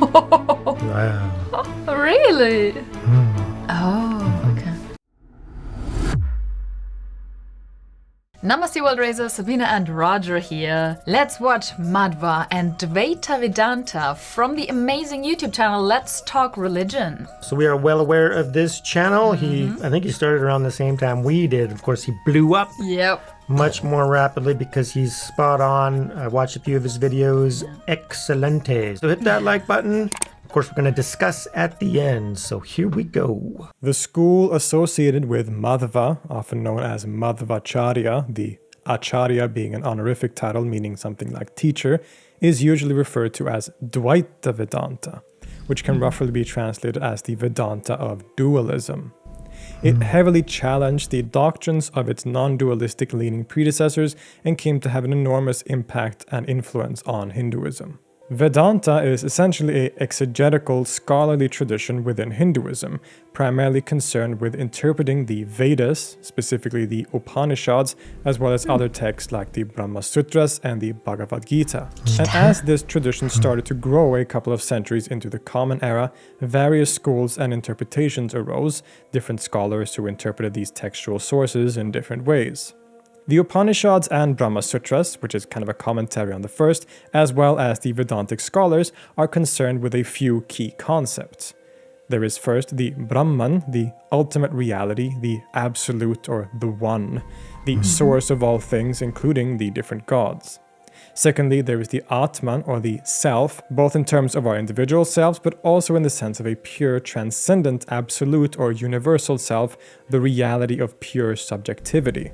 Wow. Really? Oh, okay. Namaste World Raisers, Sabine and Roger here. Let's watch Madhva and Dvaita Vedanta from the amazing YouTube channel Let's Talk Religion. So we are well aware of this channel. I think he started around the same time we did. Of course, he blew up much more rapidly because he's spot on. I watched a few of his videos. Excelente. So hit that like button. Of course, we're going to discuss at the end, so here we go. The school associated with Madhva, often known as Madhvacharya, the Acharya being an honorific title meaning something like teacher, is usually referred to as Dvaita Vedanta, which can roughly be translated as the Vedanta of dualism. It heavily challenged the doctrines of its non-dualistic leaning predecessors and came to have an enormous impact and influence on Hinduism. Vedanta is essentially an exegetical scholarly tradition within Hinduism, primarily concerned with interpreting the Vedas, specifically the Upanishads, as well as other texts like the Brahma Sutras and the Bhagavad Gita. And as this tradition started to grow a couple of centuries into the Common Era, various schools and interpretations arose, different scholars who interpreted these textual sources in different ways. The Upanishads and Brahma Sutras, which is kind of a commentary on the first, as well as the Vedantic scholars, are concerned with a few key concepts. There is first the Brahman, the ultimate reality, the absolute or the one, the source of all things, including the different gods. Secondly, there is the Atman, or the self, both in terms of our individual selves, but also in the sense of a pure, transcendent, absolute, or universal self, the reality of pure subjectivity.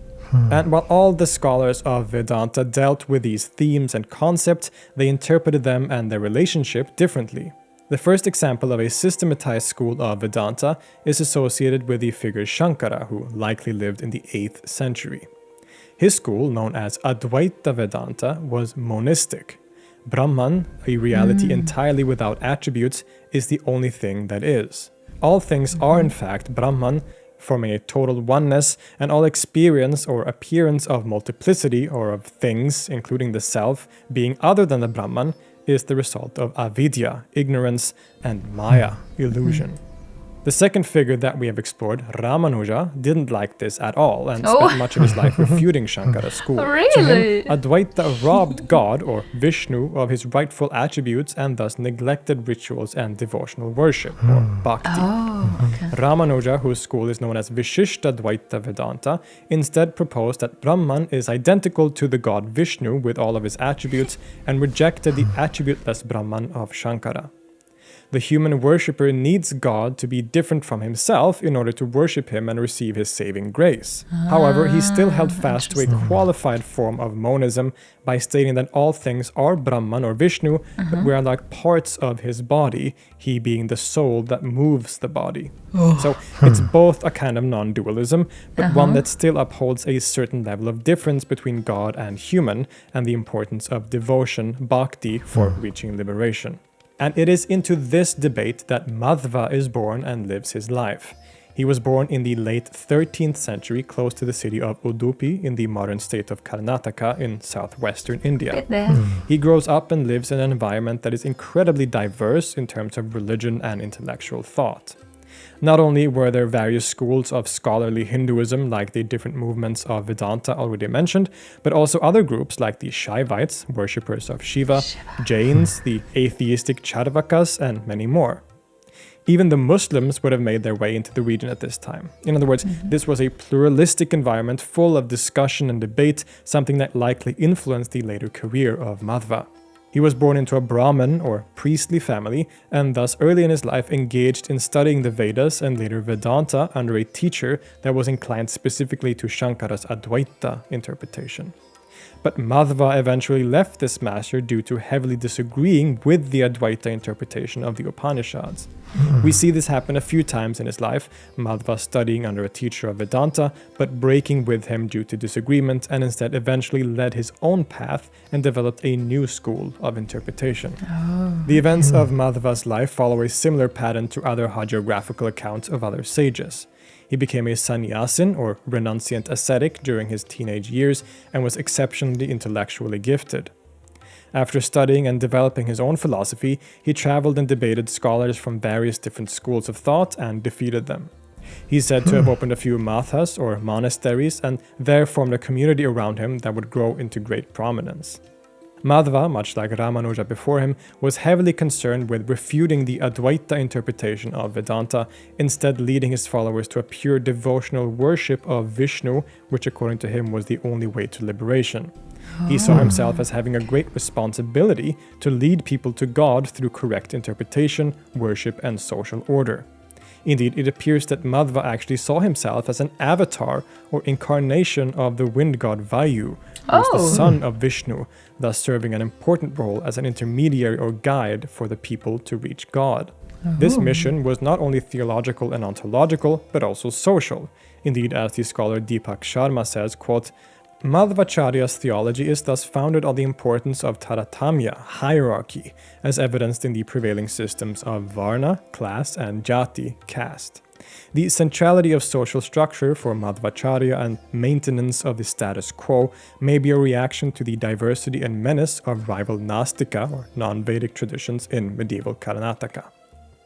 And while all the scholars of Vedanta dealt with these themes and concepts, they interpreted them and their relationship differently. The first example of a systematized school of Vedanta is associated with the figure Shankara, who likely lived in the 8th century. His school, known as Advaita Vedanta, was monistic. Brahman, a reality entirely without attributes, is the only thing that is. All things are in fact Brahman, forming a total oneness, and all experience or appearance of multiplicity or of things, including the self, being other than the Brahman, is the result of avidya, ignorance, and maya, illusion. The second figure that we have explored, Ramanuja, didn't like this at all and spent much of his life refuting Shankara's school. Really? To him, Advaita robbed God, or Vishnu, of his rightful attributes and thus neglected rituals and devotional worship, or bhakti. Ramanuja, whose school is known as Vishishtadvaita Vedanta, instead proposed that Brahman is identical to the god Vishnu with all of his attributes and rejected the attributeless Brahman of Shankara. The human worshipper needs God to be different from himself in order to worship him and receive his saving grace. However, he still held fast to a qualified form of monism by stating that all things are Brahman or Vishnu, but we are like parts of his body, he being the soul that moves the body. So it's both a kind of non-dualism, but one that still upholds a certain level of difference between God and human, and the importance of devotion, bhakti, for reaching liberation. And it is into this debate that Madhva is born and lives his life. He was born in the late 13th century close to the city of Udupi in the modern state of Karnataka in southwestern India. He grows up and lives in an environment that is incredibly diverse in terms of religion and intellectual thought. Not only were there various schools of scholarly Hinduism like the different movements of Vedanta already mentioned, but also other groups like the Shaivites, worshippers of Shiva, Jains, the atheistic Charvakas, and many more. Even the Muslims would have made their way into the region at this time. In other words, this was a pluralistic environment full of discussion and debate, something that likely influenced the later career of Madhva. He was born into a Brahmin or priestly family, and thus early in his life engaged in studying the Vedas and later Vedanta under a teacher that was inclined specifically to Shankara's Advaita interpretation. But Madhva eventually left this master due to heavily disagreeing with the Advaita interpretation of the Upanishads. We see this happen a few times in his life, Madhva studying under a teacher of Vedanta, but breaking with him due to disagreement, and instead eventually led his own path and developed a new school of interpretation. The events of Madhva's life follow a similar pattern to other hagiographical accounts of other sages. He became a sannyasin, or renunciant ascetic, during his teenage years and was exceptionally intellectually gifted. After studying and developing his own philosophy, he traveled and debated scholars from various different schools of thought and defeated them. He's said to have opened a few mathas, or monasteries, and there formed a community around him that would grow into great prominence. Madhva, much like Ramanuja before him, was heavily concerned with refuting the Advaita interpretation of Vedanta, instead leading his followers to a pure devotional worship of Vishnu, which according to him was the only way to liberation. He saw himself as having a great responsibility to lead people to God through correct interpretation, worship, and social order. Indeed, it appears that Madhva actually saw himself as an avatar or incarnation of the wind god Vayu, who is the son of Vishnu, thus serving an important role as an intermediary or guide for the people to reach God. This mission was not only theological and ontological, but also social. Indeed, as the scholar Deepak Sharma says, quote, Madhvacharya's theology is thus founded on the importance of Taratamya, hierarchy, as evidenced in the prevailing systems of Varna, class, and Jati, caste. The centrality of social structure for Madhvacharya and maintenance of the status quo may be a reaction to the diversity and menace of rival Nastika, or non-Vedic traditions in medieval Karnataka.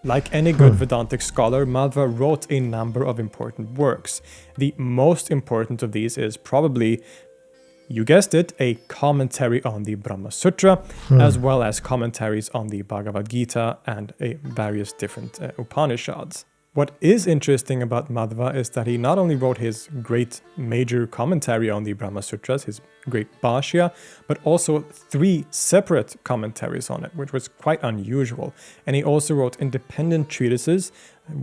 Like any good Vedantic scholar, Madhva wrote a number of important works. The most important of these is probably, you guessed it, a commentary on the Brahma Sutra, as well as commentaries on the Bhagavad Gita and various different Upanishads. What is interesting about Madhva is that he not only wrote his great major commentary on the Brahma Sutras, his great Bhashya, but also 3 separate commentaries on it, which was quite unusual. And he also wrote independent treatises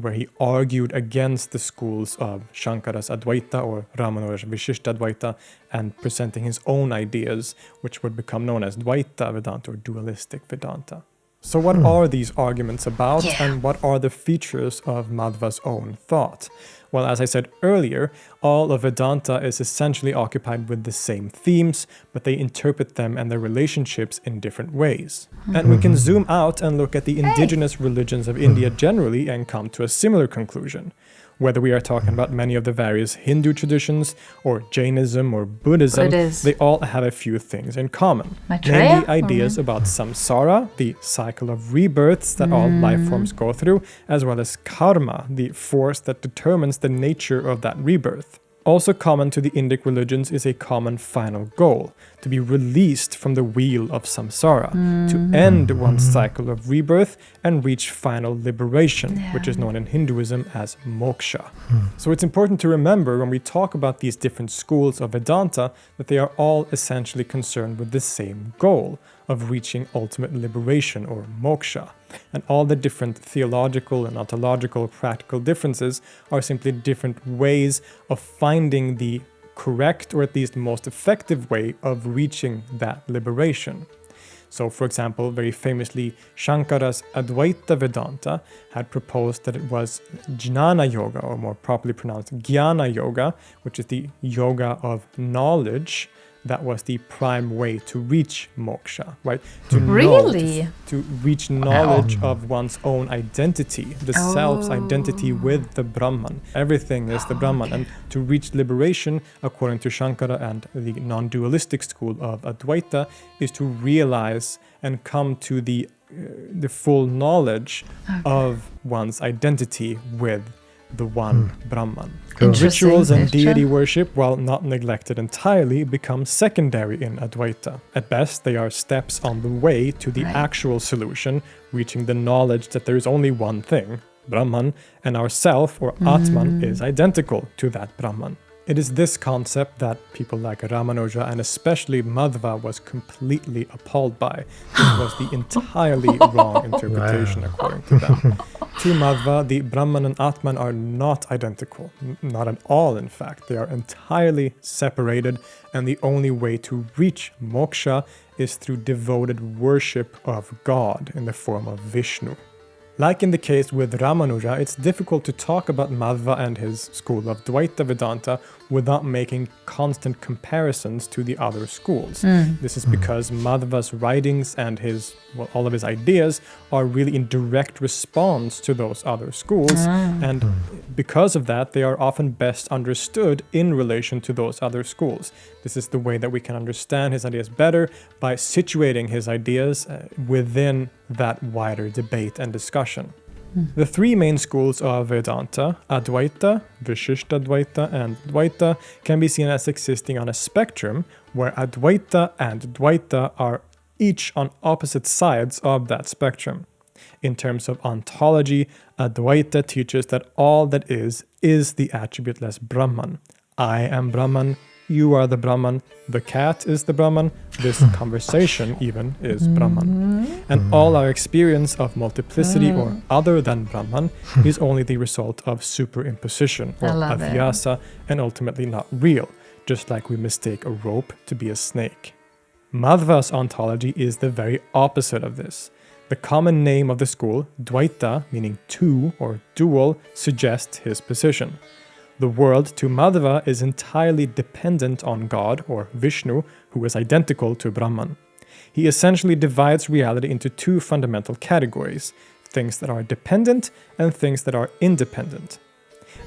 where he argued against the schools of Shankara's Advaita or Ramanuja's Vishishtadvaita and presenting his own ideas, which would become known as Dvaita Vedanta or dualistic Vedanta. So what are these arguments about, and what are the features of Madhva's own thought? Well, as I said earlier, all of Vedanta is essentially occupied with the same themes, but they interpret them and their relationships in different ways. And we can zoom out and look at the indigenous religions of India generally and come to a similar conclusion. Whether we are talking about many of the various Hindu traditions, or Jainism, or Buddhism, they all have a few things in common. Namely, ideas about samsara, the cycle of rebirths that all life forms go through, as well as karma, the force that determines the nature of that rebirth. Also common to the Indic religions is a common final goal, to be released from the wheel of samsara, to end one's cycle of rebirth and reach final liberation, which is known in Hinduism as moksha. So it's important to remember when we talk about these different schools of Vedanta that they are all essentially concerned with the same goal of reaching ultimate liberation or moksha. And all the different theological and ontological practical differences are simply different ways of finding the correct or at least most effective way of reaching that liberation. So, for example, very famously, Shankara's Advaita Vedanta had proposed that it was Jnana Yoga, or more properly pronounced Jnana Yoga, which is the yoga of knowledge, that was the prime way to reach moksha, right? To really? To reach knowledge of one's own identity, the self's identity with the Brahman. Everything is the Brahman. And to reach liberation, according to Shankara and the non-dualistic school of Advaita, is to realize and come to the full knowledge of one's identity with the one Brahman. Rituals and deity worship, while not neglected entirely, become secondary in Advaita. At best, they are steps on the way to the actual solution, reaching the knowledge that there is only one thing, Brahman, and our self, or Atman, is identical to that Brahman. It is this concept that people like Ramanuja and especially Madhva was completely appalled by. This was the entirely wrong interpretation according to them. To Madhva, the Brahman and Atman are not identical. Not at all, in fact. They are entirely separated, and the only way to reach moksha is through devoted worship of God in the form of Vishnu. Like in the case with Ramanuja, it's difficult to talk about Madhva and his school of Dvaita Vedanta without making constant comparisons to the other schools. This is because Madhva's writings and all of his ideas are really in direct response to those other schools, and because of that, they are often best understood in relation to those other schools. This is the way that we can understand his ideas better, by situating his ideas within that wider debate and discussion. The three main schools of Vedanta, Advaita, Vishishtadvaita, and Dvaita, can be seen as existing on a spectrum where Advaita and Dvaita are each on opposite sides of that spectrum. In terms of ontology, Advaita teaches that all that is the attributeless Brahman. I am Brahman, you are the Brahman, the cat is the Brahman, this conversation even is Brahman. And all our experience of multiplicity or other than Brahman is only the result of superimposition or adhyasa, and ultimately not real, just like we mistake a rope to be a snake. Madhva's ontology is the very opposite of this. The common name of the school, Dvaita, meaning two or dual, suggests his position. The world to Madhva is entirely dependent on God, or Vishnu, who is identical to Brahman. He essentially divides reality into two fundamental categories, things that are dependent and things that are independent.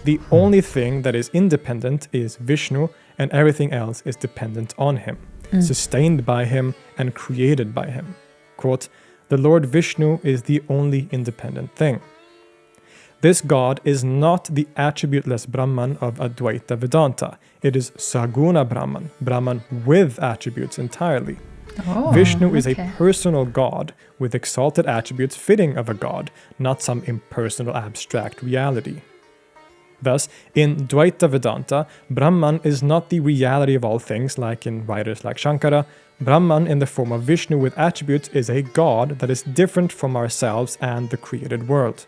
The only thing that is independent is Vishnu, and everything else is dependent on him, sustained by him and created by him. Quote, "The Lord Vishnu is the only independent thing." This God is not the attributeless Brahman of Advaita Vedanta. It is Saguna Brahman, Brahman with attributes entirely. Vishnu is a personal God with exalted attributes fitting of a God, not some impersonal abstract reality. Thus, in Dvaita Vedanta, Brahman is not the reality of all things, like in writers like Shankara. Brahman in the form of Vishnu with attributes is a God that is different from ourselves and the created world.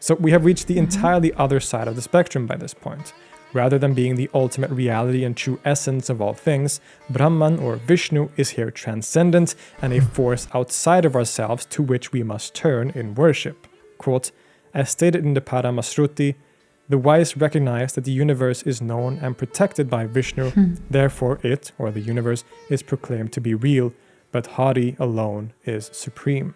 So we have reached the entirely other side of the spectrum by this point. Rather than being the ultimate reality and true essence of all things, Brahman or Vishnu is here transcendent and a force outside of ourselves to which we must turn in worship. Quote, "As stated in the Paramasruti, the wise recognize that the universe is known and protected by Vishnu, therefore it, or the universe, is proclaimed to be real, but Hari alone is supreme."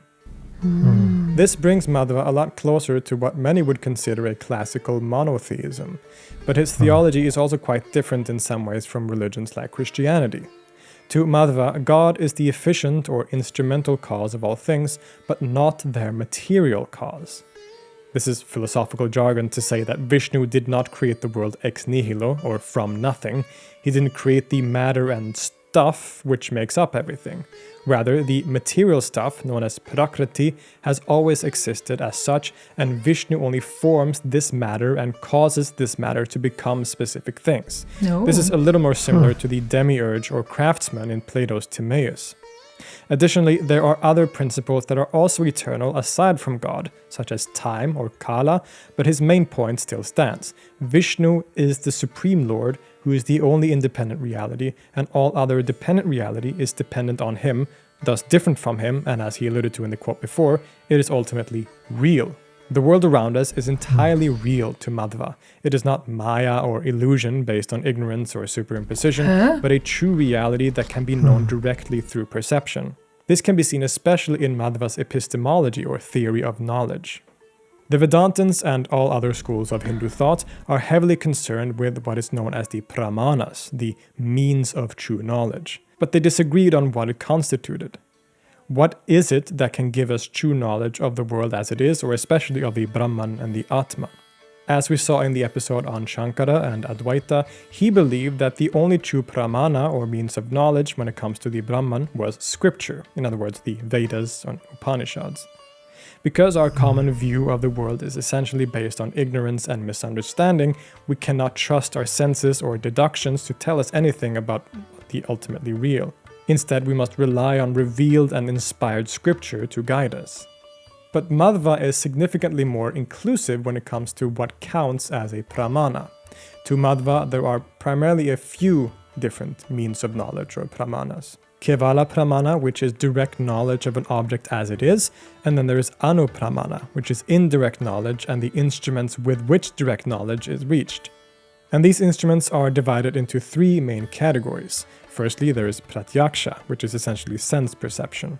This brings Madhva a lot closer to what many would consider a classical monotheism, but his theology is also quite different in some ways from religions like Christianity. To Madhva, God is the efficient or instrumental cause of all things, but not their material cause. This is philosophical jargon to say that Vishnu did not create the world ex nihilo, or from nothing. He didn't create the matter and stuff which makes up everything. Rather, the material stuff, known as prakriti, has always existed as such, and Vishnu only forms this matter and causes this matter to become specific things. This is a little more similar to the demiurge or craftsman in Plato's Timaeus. Additionally, there are other principles that are also eternal aside from God, such as time or kala, but his main point still stands. Vishnu is the supreme Lord, who is the only independent reality, and all other dependent reality is dependent on him, thus different from him, and as he alluded to in the quote before, it is ultimately real. The world around us is entirely real to Madhva. It is not maya or illusion based on ignorance or superimposition, but a true reality that can be known directly through perception. This can be seen especially in Madhva's epistemology or theory of knowledge. The Vedantins and all other schools of Hindu thought are heavily concerned with what is known as the pramanas, the means of true knowledge, but they disagreed on what it constituted. What is it that can give us true knowledge of the world as it is, or especially of the Brahman and the Atma? As we saw in the episode on Shankara and Advaita, he believed that the only true pramana, or means of knowledge when it comes to the Brahman, was scripture, in other words, the Vedas and Upanishads. Because our common view of the world is essentially based on ignorance and misunderstanding, we cannot trust our senses or deductions to tell us anything about the ultimately real. Instead, we must rely on revealed and inspired scripture to guide us. But Madhva is significantly more inclusive when it comes to what counts as a pramana. To Madhva, there are primarily a few different means of knowledge or pramanas. Kevala Pramana, which is direct knowledge of an object as it is, and then there is Anupramana, which is indirect knowledge and the instruments with which direct knowledge is reached. And these instruments are divided into three main categories. Firstly, there is Pratyaksha, which is essentially sense perception.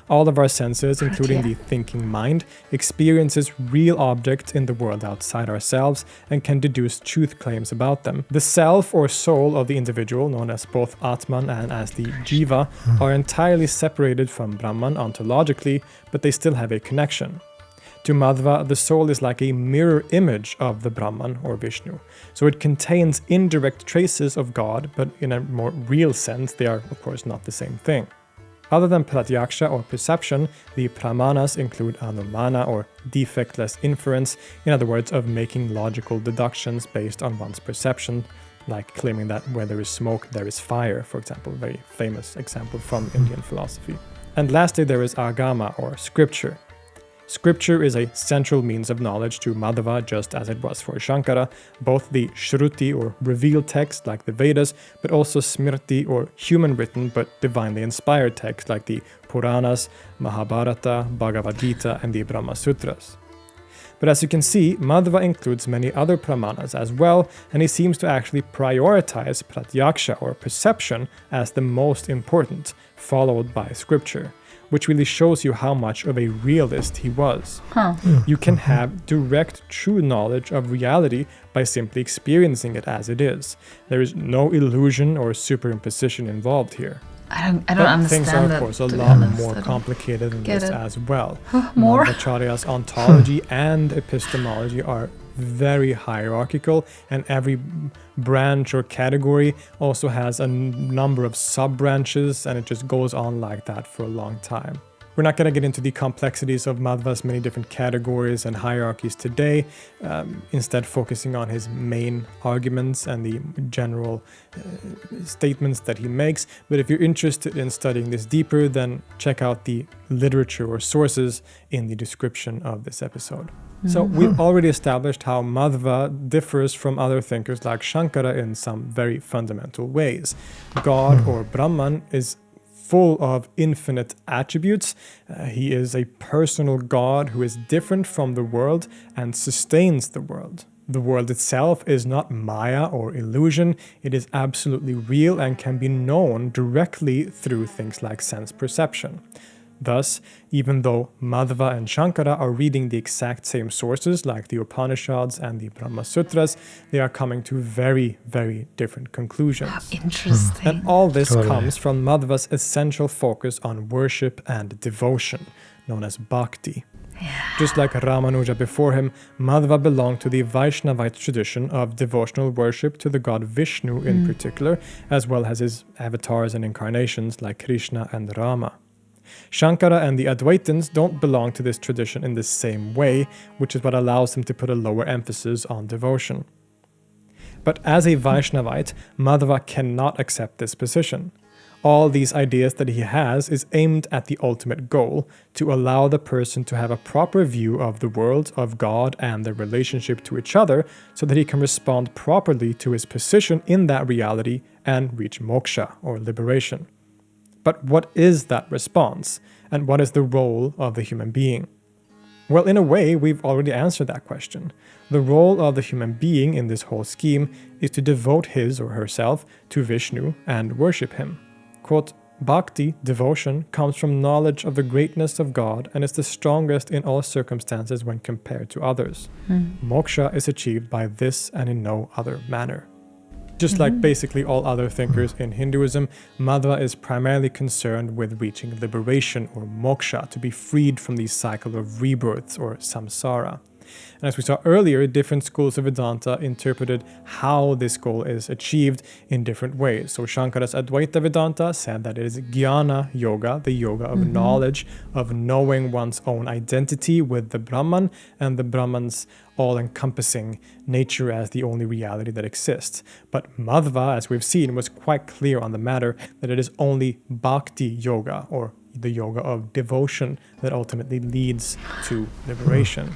All of our senses, including the thinking mind, experiences real objects in the world outside ourselves and can deduce truth claims about them. The self or soul of the individual, known as both Atman and as the Jiva, are entirely separated from Brahman ontologically, but they still have a connection. To Madhva, the soul is like a mirror image of the Brahman or Vishnu. So it contains indirect traces of God, but in a more real sense, they are, of course, not the same thing. Other than pratyaksha or perception, the pramanas include anumana or defectless inference, in other words, of making logical deductions based on one's perception, like claiming that where there is smoke, there is fire, for example, a very famous example from Indian philosophy. And lastly, there is agama or scripture. Scripture is a central means of knowledge to Madhva, just as it was for Shankara, both the Shruti or revealed text like the Vedas, but also Smriti or human-written but divinely inspired text like the Puranas, Mahabharata, Bhagavad Gita, and the Brahma Sutras. But as you can see, Madhva includes many other pramanas as well, and he seems to actually prioritize pratyaksha or perception as the most important, followed by scripture, which really shows you how much of a realist he was. You can have direct, true knowledge of reality by simply experiencing it as it is. There is no illusion or superimposition involved here. I don't understand. Things are, of course, a lot more complicated than this as well. Madhvacharya's ontology and epistemology are very hierarchical, and every branch or category also has a number of sub-branches, and it just goes on like that for a long time. We're not going to get into the complexities of Madhva's many different categories and hierarchies today, instead focusing on his main arguments and the general statements that he makes. But if you're interested in studying this deeper, then check out the literature or sources in the description of this episode. So we've already established how Madhva differs from other thinkers like Shankara in some very fundamental ways. God or Brahman is full of infinite attributes. He is a personal God who is different from the world and sustains the world. The world itself is not Maya or illusion. It is absolutely real and can be known directly through things like sense perception. Thus, even though Madhva and Shankara are reading the exact same sources like the Upanishads and the Brahma Sutras, they are coming to very, very different conclusions. Interesting. And all this comes from Madhva's essential focus on worship and devotion, known as bhakti. Just like Ramanuja before him, Madhva belonged to the Vaishnavite tradition of devotional worship to the god Vishnu in particular, as well as his avatars and incarnations like Krishna and Rama. Shankara and the Advaitins don't belong to this tradition in the same way, which is what allows them to put a lower emphasis on devotion. But as a Vaishnavite, Madhva cannot accept this position. All these ideas that he has is aimed at the ultimate goal, to allow the person to have a proper view of the world, of God, and their relationship to each other, so that he can respond properly to his position in that reality and reach moksha, or liberation. But what is that response? And what is the role of the human being? Well, in a way, we've already answered that question. The role of the human being in this whole scheme is to devote his or herself to Vishnu and worship him. Quote, Bhakti, devotion, comes from knowledge of the greatness of God and is the strongest in all circumstances when compared to others. Moksha is achieved by this and in no other manner. Just like basically all other thinkers in Hinduism, Madhva is primarily concerned with reaching liberation or moksha, to be freed from the cycle of rebirths or samsara. And as we saw earlier, different schools of Vedanta interpreted how this goal is achieved in different ways. So Shankara's Advaita Vedanta said that it is jnana yoga, the yoga of knowledge, of knowing one's own identity with the Brahman and the Brahman's all-encompassing nature as the only reality that exists. But Madhva, as we've seen, was quite clear on the matter that it is only bhakti yoga, or the yoga of devotion, that ultimately leads to liberation.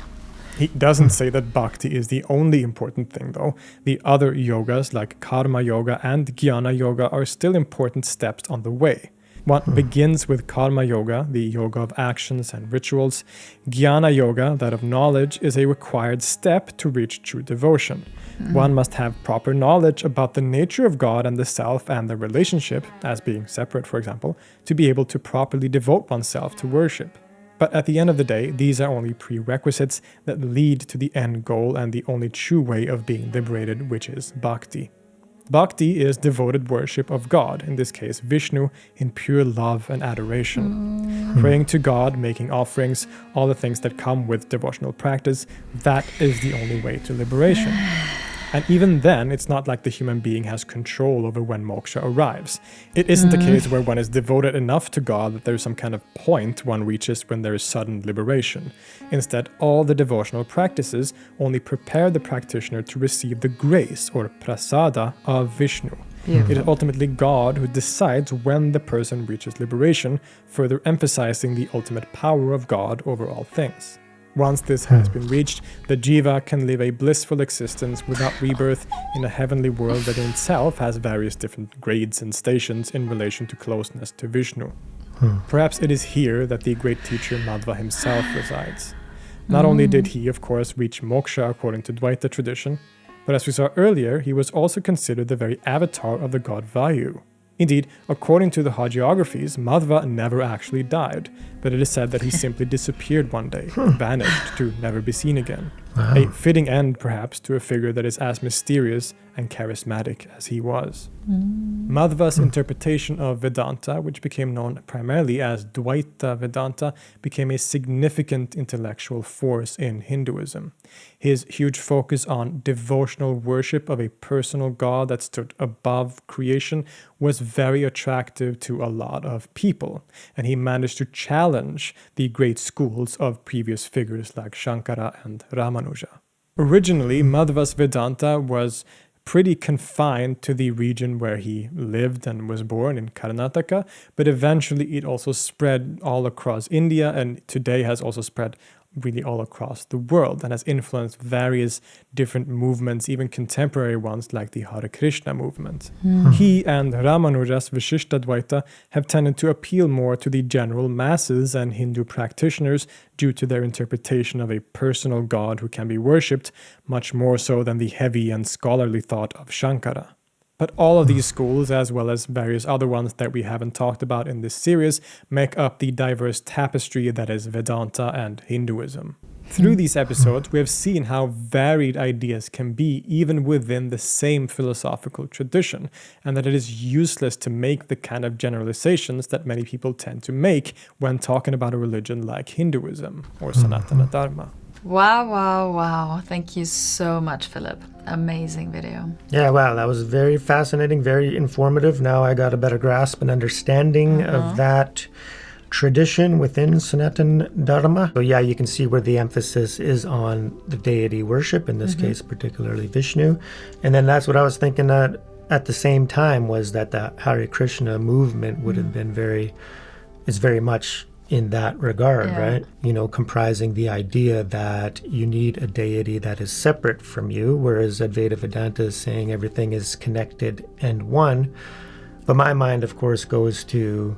He doesn't say that bhakti is the only important thing, though. The other yogas, like karma yoga and jnana yoga, are still important steps on the way. One begins with karma yoga, the yoga of actions and rituals. Jnana yoga, that of knowledge, is a required step to reach true devotion. One must have proper knowledge about the nature of God and the self and the relationship, as being separate, for example, to be able to properly devote oneself to worship. But at the end of the day, these are only prerequisites that lead to the end goal and the only true way of being liberated, which is bhakti. Bhakti is devoted worship of God, in this case Vishnu, in pure love and adoration. Praying to God, making offerings, all the things that come with devotional practice, that is the only way to liberation. And even then, it's not like the human being has control over when moksha arrives. It isn't a case where one is devoted enough to God that there's some kind of point one reaches when there is sudden liberation. Instead, all the devotional practices only prepare the practitioner to receive the grace, or prasada, of Vishnu. It is ultimately God who decides when the person reaches liberation, further emphasizing the ultimate power of God over all things. Once this has been reached, the jiva can live a blissful existence without rebirth in a heavenly world that in itself has various different grades and stations in relation to closeness to Vishnu. Perhaps it is here that the great teacher Madhva himself resides. Not only did he, of course, reach moksha according to Dvaita tradition, but as we saw earlier, he was also considered the very avatar of the god Vayu. Indeed, according to the hagiographies, Madhva never actually died, but it is said that he simply disappeared one day, vanished to never be seen again. Wow. A fitting end, perhaps, to a figure that is as mysterious and charismatic as he was. Madhva's interpretation of Vedanta, which became known primarily as Dvaita Vedanta, became a significant intellectual force in Hinduism. His huge focus on devotional worship of a personal God that stood above creation was very attractive to a lot of people, and he managed to challenge the great schools of previous figures like Shankara and Ramanuja. Originally, Madhva's Vedanta was pretty confined to the region where he lived and was born in Karnataka, but eventually it also spread all across India and today has also spread really all across the world and has influenced various different movements, even contemporary ones like the Hare Krishna movement. He and Ramanuja's Vishishtadvaita have tended to appeal more to the general masses and Hindu practitioners due to their interpretation of a personal God who can be worshipped, much more so than the heavy and scholarly thought of Shankara. But all of these schools, as well as various other ones that we haven't talked about in this series, make up the diverse tapestry that is Vedanta and Hinduism. Through these episodes, we have seen how varied ideas can be even within the same philosophical tradition, and that it is useless to make the kind of generalizations that many people tend to make when talking about a religion like Hinduism or Sanatan Dharma. Wow. Thank you so much, Philip. Amazing video. Yeah, wow, that was very fascinating, very informative. Now I got a better grasp and understanding of that tradition within Sanatan Dharma. So yeah, you can see where the emphasis is on the deity worship, in this case particularly Vishnu. And then that's what I was thinking at the same time was that the Hare Krishna movement would have been is very much in that regard, right? You know, comprising the idea that you need a deity that is separate from you, whereas Advaita Vedanta is saying everything is connected and one. But my mind, of course, goes to,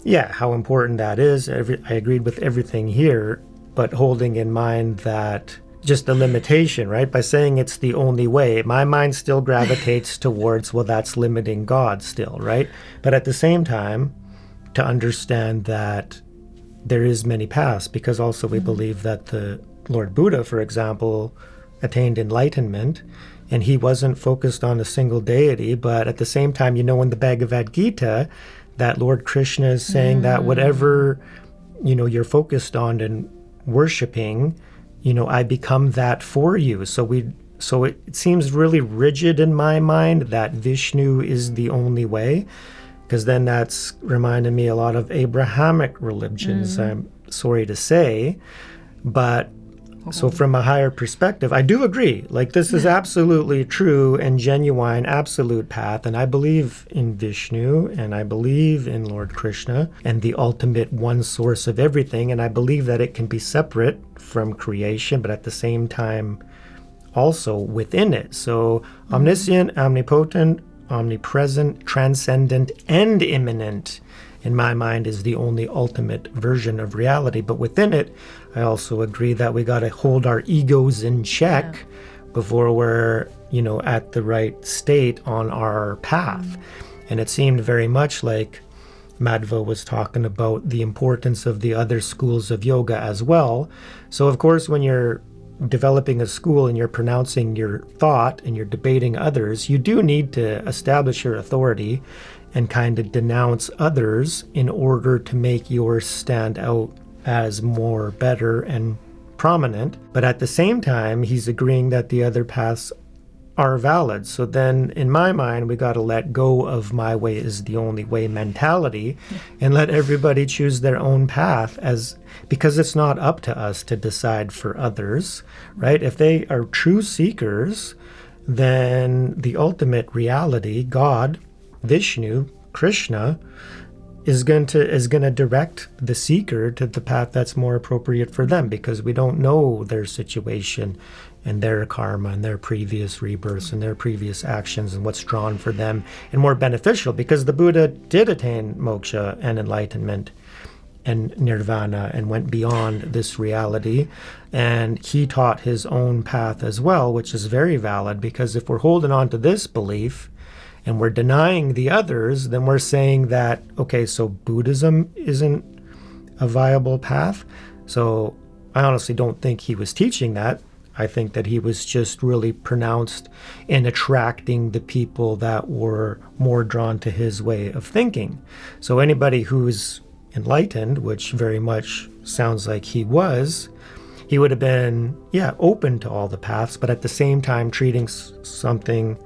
how important that is. I agreed with everything here, but holding in mind that just the limitation, right? By saying it's the only way, my mind still gravitates towards, well, that's limiting God still, right? But at the same time, to understand that there is many paths, because also we believe that the Lord Buddha, for example, attained enlightenment, and he wasn't focused on a single deity, but at the same time, in the Bhagavad Gita, that Lord Krishna is saying that whatever, you're focused on and worshiping, I become that for you. So it seems really rigid in my mind that Vishnu is the only way, because then that's reminded me a lot of Abrahamic religions, I'm sorry to say. But so from a higher perspective, I do agree. Like, this is absolutely true and genuine, absolute path. And I believe in Vishnu, and I believe in Lord Krishna, and the ultimate one source of everything. And I believe that it can be separate from creation, but at the same time, also within it. So omniscient, omnipotent, omnipresent, transcendent, and immanent. in my mind, is the only ultimate version of reality. But within it, I also agree that we got to hold our egos in check before we're, at the right state on our path. And it seemed very much like Madhva was talking about the importance of the other schools of yoga as well. So, of course, when you're developing a school and you're pronouncing your thought and you're debating others, you do need to establish your authority and kind of denounce others in order to make yours stand out as more better and prominent. But at the same time, he's agreeing that the other paths are valid. So then, in my mind, we got to let go of my way is the only way mentality and let everybody choose their own path, because it's not up to us to decide for others, right? If they are true seekers, then the ultimate reality, God, Vishnu, Krishna, is going to direct the seeker to the path that's more appropriate for them, because we don't know their situation and their karma and their previous rebirths and their previous actions and what's drawn for them and more beneficial, because the Buddha did attain moksha and enlightenment and nirvana and went beyond this reality, and he taught his own path as well, which is very valid, because if we're holding on to this belief and we're denying the others, then we're saying that, okay, so Buddhism isn't a viable path. So I honestly don't think he was teaching that. I think that he was just really pronounced in attracting the people that were more drawn to his way of thinking. So anybody who's enlightened, which very much sounds like he was, he would have been, open to all the paths, but at the same time treating something,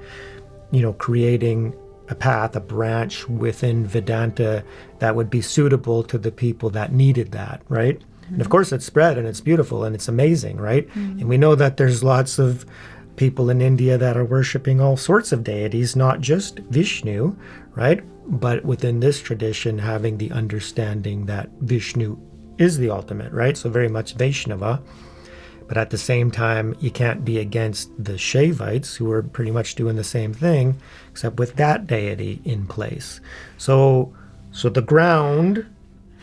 creating a path, a branch within Vedanta that would be suitable to the people that needed that, right? And of course it's spread and it's beautiful and it's amazing, right? And we know that there's lots of people in India that are worshiping all sorts of deities, not just Vishnu, right? But within this tradition, having the understanding that Vishnu is the ultimate, right? So very much Vaishnava. But at the same time, you can't be against the Shaivites, who are pretty much doing the same thing, except with that deity in place. So the ground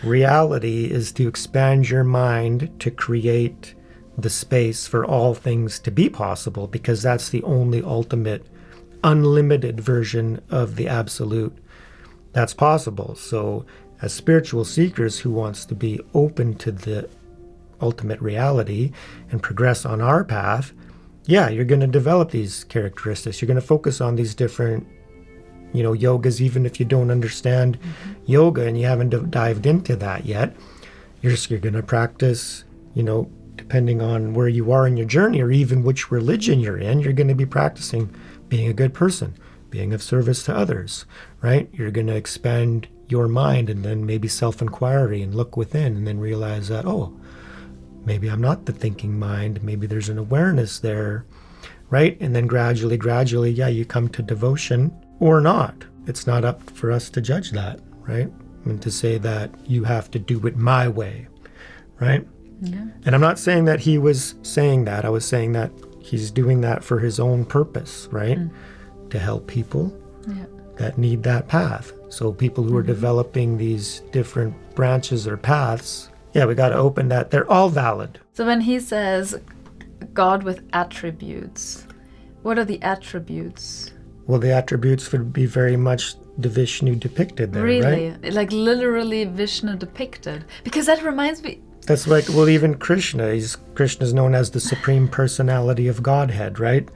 reality is to expand your mind to create the space for all things to be possible, because that's the only ultimate unlimited version of the absolute that's possible. So as spiritual seekers who wants to be open to the ultimate reality and progress on our path, you're going to develop these characteristics. You're going to focus on these different yogas, even if you don't understand yoga and you haven't dived into that yet. You're going to practice, depending on where you are in your journey or even which religion you're in, you're going to be practicing being a good person, being of service to others, right? You're going to expand your mind and then maybe self-inquiry and look within and then realize that, maybe I'm not the thinking mind. Maybe there's an awareness there, right? And then gradually, you come to devotion or not. It's not up for us to judge that, right? And to say that you have to do it my way, right? Yeah. And I'm not saying that he was saying that. I was saying that he's doing that for his own purpose, right? To help people that need that path. So people who are developing these different branches or paths, we got to open that. They're all valid. So when he says God with attributes, what are the attributes? Well, the attributes would be very much the Vishnu depicted there, really? Right? Like literally Vishnu depicted? Because that reminds me... That's like, even Krishna's known as the Supreme Personality of Godhead, right?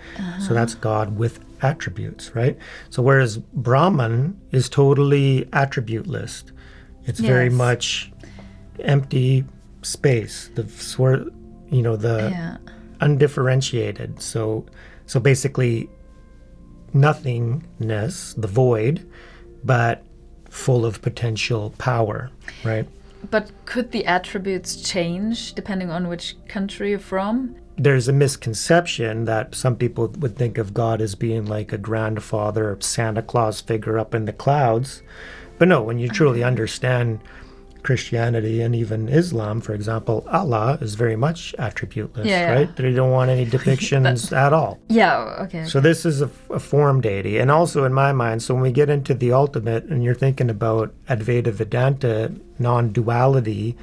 So that's God with attributes, right? So whereas Brahman is totally attributeless. It's very much empty space, the undifferentiated. So basically nothingness, the void, but full of potential power, right? But could the attributes change depending on which country you're from? There's a misconception that some people would think of God as being like a grandfather, Santa Claus figure up in the clouds. But no, when you truly understand Christianity and even Islam, for example, Allah is very much attributeless, Yeah. right? They don't want any depictions at all. Yeah, okay. So this is a form deity. And also in my mind, so when we get into the ultimate and you're thinking about Advaita Vedanta, non-duality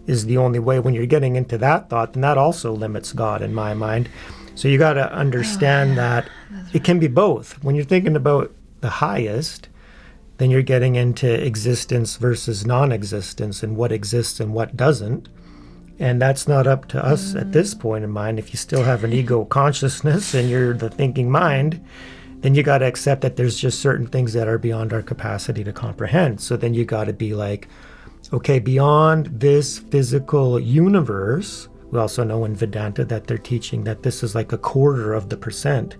is the only way. When you're getting into that thought, then that also limits God in my mind. So you got to understand that it can be both. When you're thinking about the highest, then you're getting into existence versus non-existence and what exists and what doesn't. And that's not up to us at this point in mind. If you still have an ego consciousness and you're the thinking mind, then you got to accept that there's just certain things that are beyond our capacity to comprehend. So then you got to be like, okay, beyond this physical universe, we also know in Vedanta that they're teaching that this is like 1/4%.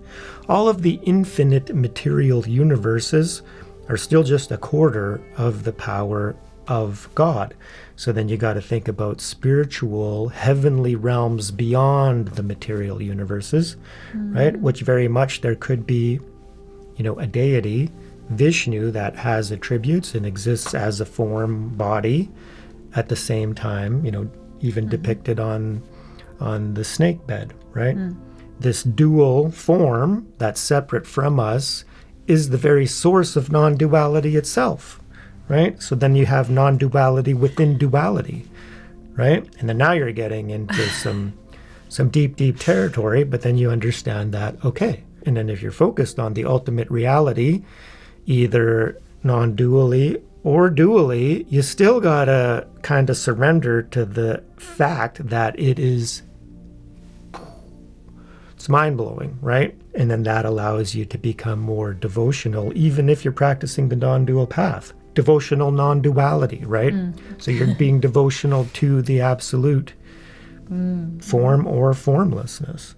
All of the infinite material universes are still just 1/4 of the power of God. So then you got to think about spiritual, heavenly realms beyond the material universes, right? Which very much there could be, a deity, Vishnu, that has attributes and exists as a form body at the same time, even depicted on the snake bed, right? This dual form that's separate from us is the very source of non-duality itself, right? So then you have non-duality within duality, right? And then now you're getting into some deep, deep territory, but then you understand that, okay. And then if you're focused on the ultimate reality, either non-dually or dually, you still gotta kind of surrender to the fact that it's mind-blowing, right? And then that allows you to become more devotional, even if you're practicing the non-dual path. Devotional non-duality, right? So you're being devotional to the absolute form or formlessness.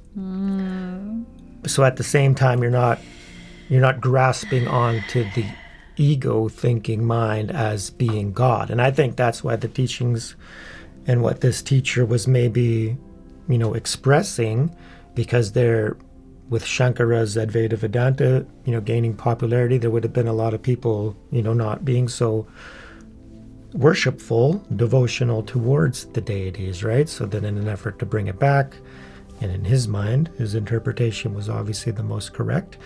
So at the same time, you're not grasping onto the ego thinking mind as being God. And I think that's why the teachings and what this teacher was maybe, expressing, because they're with Shankara's Advaita Vedanta, gaining popularity, there would have been a lot of people, not being so worshipful, devotional towards the deities, right? So then in an effort to bring it back, and in his mind, his interpretation was obviously the most correct.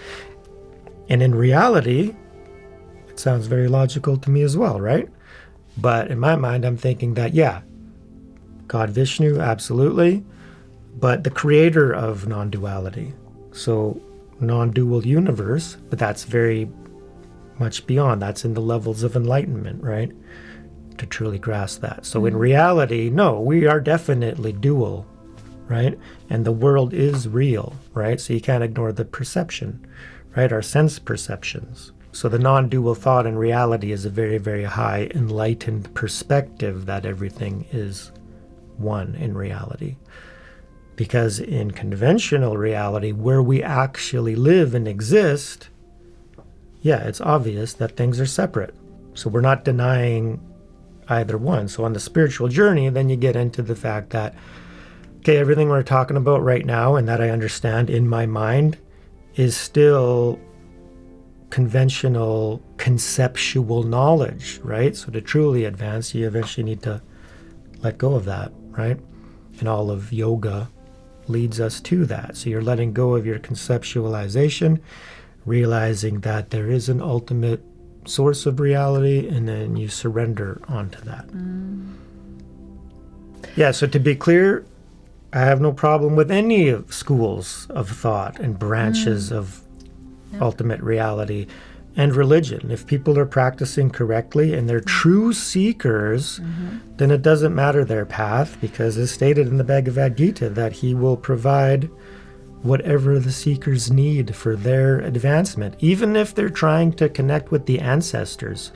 And in reality, it sounds very logical to me as well, right? But in my mind, I'm thinking that, yeah, God Vishnu, absolutely, but the creator of non-duality. So non-dual universe, but that's very much beyond. That's in the levels of enlightenment, right? To truly grasp that. So in reality, no, we are definitely dual, right? And the world is real, right? So you can't ignore the perception, right? Our sense perceptions. So the non-dual thought in reality is a very, very high enlightened perspective that everything is one in reality. Because in conventional reality, where we actually live and exist, yeah, it's obvious that things are separate. So we're not denying either one. So on the spiritual journey, then you get into the fact that, okay, everything we're talking about right now and that I understand in my mind is still conventional conceptual knowledge, right? So to truly advance, you eventually need to let go of that, right? And all of yoga leads us to that. So you're letting go of your conceptualization, realizing that there is an ultimate source of reality, and then you surrender onto that. Yeah, so to be clear, I have no problem with any of schools of thought and branches of ultimate reality and religion. If people are practicing correctly and they're true seekers, then it doesn't matter their path, because it's stated in the Bhagavad Gita that he will provide whatever the seekers need for their advancement, even if they're trying to connect with the ancestors.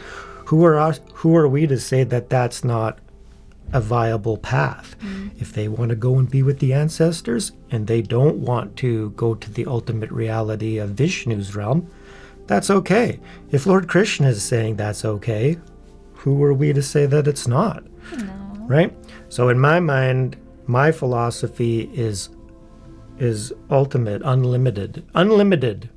Who are we to say that that's not a viable path? If they want to go and be with the ancestors and they don't want to go to the ultimate reality of Vishnu's realm, that's okay. If Lord Krishna is saying that's okay, who are we to say that it's not? No. Right? So in my mind, my philosophy is ultimate, unlimited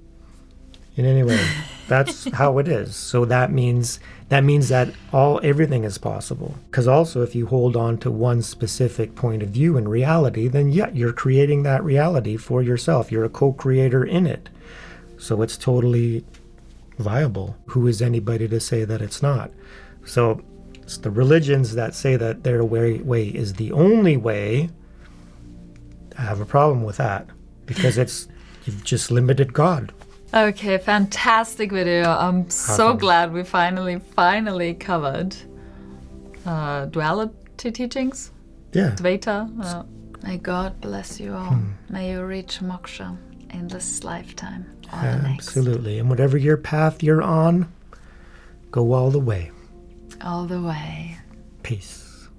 in any way. That's how it is. So that means that everything is possible. Because also, if you hold on to one specific point of view in reality, then you're creating that reality for yourself. You're a co-creator in it. So it's totally viable. Who is anybody to say that it's not? So it's the religions that say that their way is the only way. I have a problem with that, because you've just limited God. Okay, fantastic video. I'm so glad we finally covered duality teachings. Yeah. Advaita. May God bless you all. May you reach moksha in this lifetime or the next. Absolutely. And whatever your path you're on, go all the way. All the way. Peace.